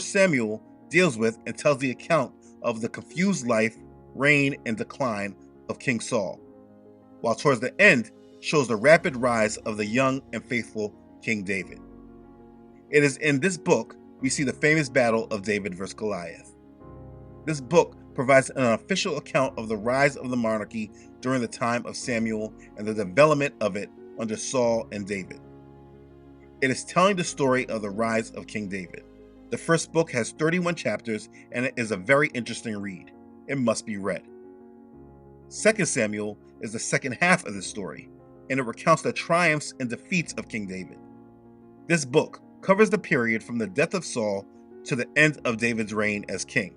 Samuel deals with and tells the account of the confused life, reign, and decline of King Saul, while towards the end shows the rapid rise of the young and faithful King David. It is in this book we see the famous battle of David versus Goliath. This book provides an official account of the rise of the monarchy during the time of Samuel and the development of it under Saul and David. It is telling the story of the rise of King David. The first book has 31 chapters and it is a very interesting read. It must be read. 2 Samuel is the second half of the story, and it recounts the triumphs and defeats of King David. This book covers the period from the death of Saul to the end of David's reign as king.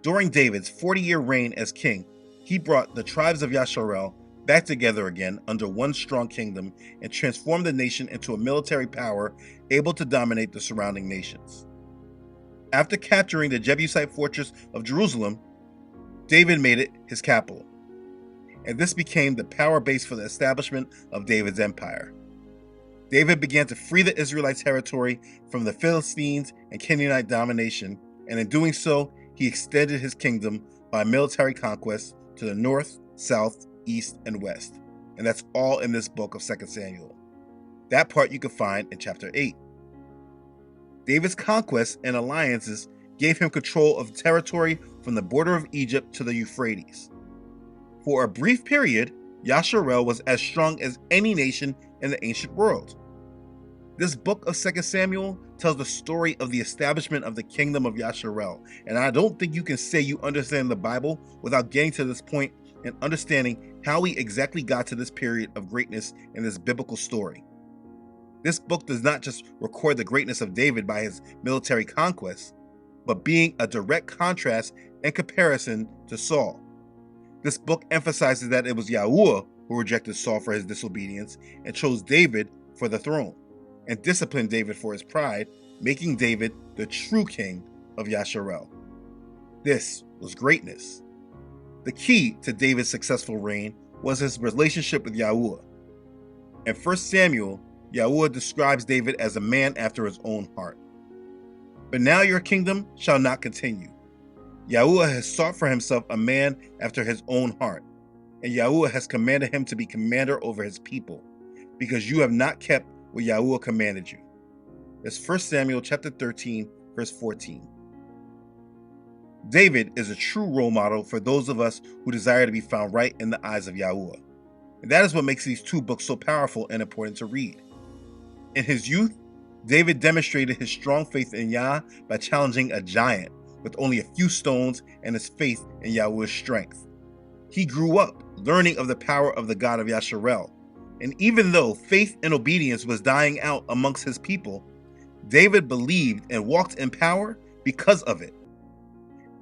During David's 40-year reign as king, he brought the tribes of Yasharel back together again under one strong kingdom and transformed the nation into a military power able to dominate the surrounding nations. After capturing the Jebusite fortress of Jerusalem, David made it his capital, and this became the power base for the establishment of David's empire. David began to free the Israelite territory from the Philistines and Canaanite domination, and in doing so, he extended his kingdom by military conquest to the north, south, east, and west. And that's all in this book of 2 Samuel. That part you can find in chapter 8. David's conquests and alliances gave him control of territory from the border of Egypt to the Euphrates. For a brief period, Yasharel was as strong as any nation in the ancient world. This book of 2 Samuel tells the story of the establishment of the kingdom of Yasharel, and I don't think you can say you understand the Bible without getting to this point and understanding how we exactly got to this period of greatness in this biblical story. This book does not just record the greatness of David by his military conquests, but being a direct contrast and comparison to Saul. This book emphasizes that it was Yahuwah who rejected Saul for his disobedience and chose David for the throne, and disciplined David for his pride, making David the true king of Yasharel. This was greatness. The key to David's successful reign was his relationship with Yahuwah. In 1 Samuel, Yahuwah describes David as a man after his own heart. But now your kingdom shall not continue. Yahuwah has sought for himself a man after his own heart, and Yahuwah has commanded him to be commander over his people, because you have not kept what Yahuwah commanded you. That's 1 Samuel chapter 13, verse 14. David is a true role model for those of us who desire to be found right in the eyes of Yahuwah. And that is what makes these two books so powerful and important to read. In his youth, David demonstrated his strong faith in Yah by challenging a giant with only a few stones and his faith in Yahuwah's strength. He grew up learning of the power of the God of Yasharel, and even though faith and obedience was dying out amongst his people, David believed and walked in power because of it.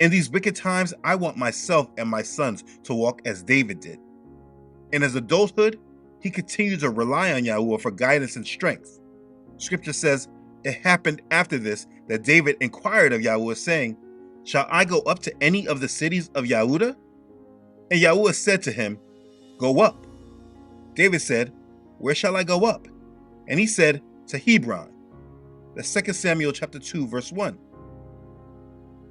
In these wicked times, I want myself and my sons to walk as David did. In his adulthood, he continued to rely on Yahuwah for guidance and strength. Scripture says, it happened after this that David inquired of Yahuwah, saying, shall I go up to any of the cities of Yahudah? And Yahuwah said to him, go up. David said, where shall I go up? And he said, to Hebron. That's 2 Samuel chapter 2, verse 1.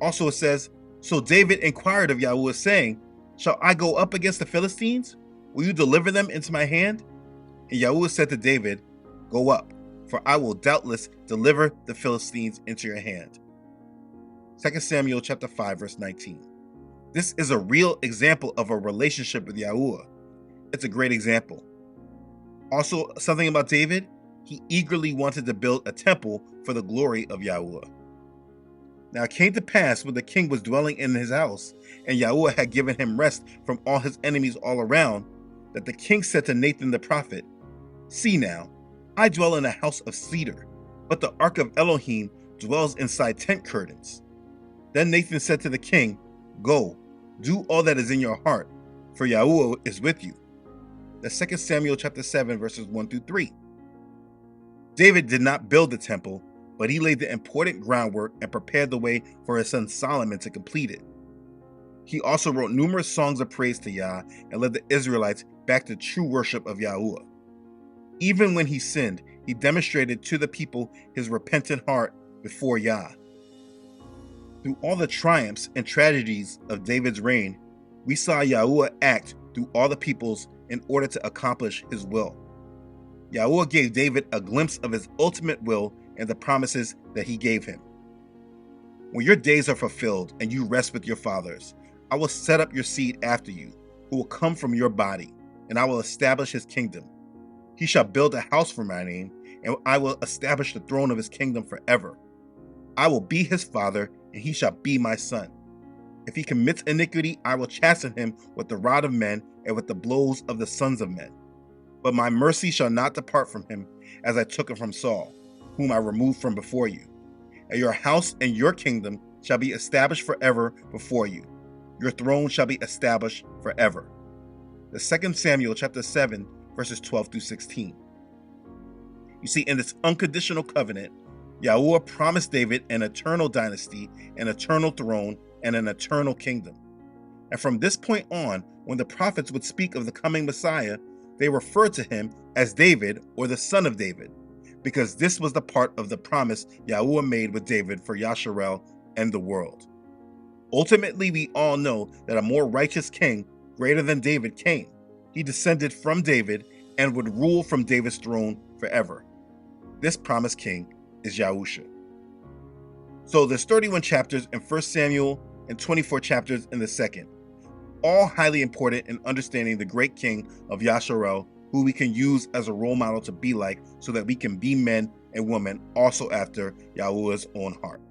Also it says, so David inquired of Yahuwah, saying, shall I go up against the Philistines? Will you deliver them into my hand? And Yahuwah said to David, go up, for I will doubtless deliver the Philistines into your hand. 2 Samuel chapter 5, verse 19. This is a real example of a relationship with Yahuwah. It's a great example. Also, something about David, he eagerly wanted to build a temple for the glory of Yahuwah. Now it came to pass when the king was dwelling in his house, and Yahuwah had given him rest from all his enemies all around, that the king said to Nathan the prophet, see now, I dwell in a house of cedar, but the ark of Elohim dwells inside tent curtains. Then Nathan said to the king, go, do all that is in your heart, for Yahuwah is with you. That's 2 Samuel chapter 7, verses 1 through 3. David did not build the temple, but he laid the important groundwork and prepared the way for his son Solomon to complete it. He also wrote numerous songs of praise to Yah and led the Israelites back to true worship of Yahuwah. Even when he sinned, he demonstrated to the people his repentant heart before Yah. Through all the triumphs and tragedies of David's reign, we saw Yahuwah act through all the peoples in order to accomplish his will. Yahuwah gave David a glimpse of his ultimate will and the promises that he gave him. When your days are fulfilled and you rest with your fathers, I will set up your seed after you, who will come from your body, and I will establish his kingdom. He shall build a house for my name, and I will establish the throne of his kingdom forever. I will be his father, and he shall be my son. If he commits iniquity, I will chasten him with the rod of men and with the blows of the sons of men. But my mercy shall not depart from him, as I took it from Saul, whom I removed from before you. And your house and your kingdom shall be established forever before you. Your throne shall be established forever. The 2 Samuel chapter 7, verses 12 through 16. You see, in this unconditional covenant, Yahuwah promised David an eternal dynasty, an eternal throne, and an eternal kingdom. And from this point on, when the prophets would speak of the coming Messiah, they referred to him as David, or the son of David, because this was the part of the promise Yahuwah made with David for Yasharel and the world. Ultimately, we all know that a more righteous king, greater than David, came. He descended from David and would rule from David's throne forever. This promised king is Yahusha. So there's 31 chapters in 1 Samuel and 24 chapters in the 2nd, all highly important in understanding the great king of Yasharel, who we can use as a role model to be like, so that we can be men and women also after Yahuwah's own heart.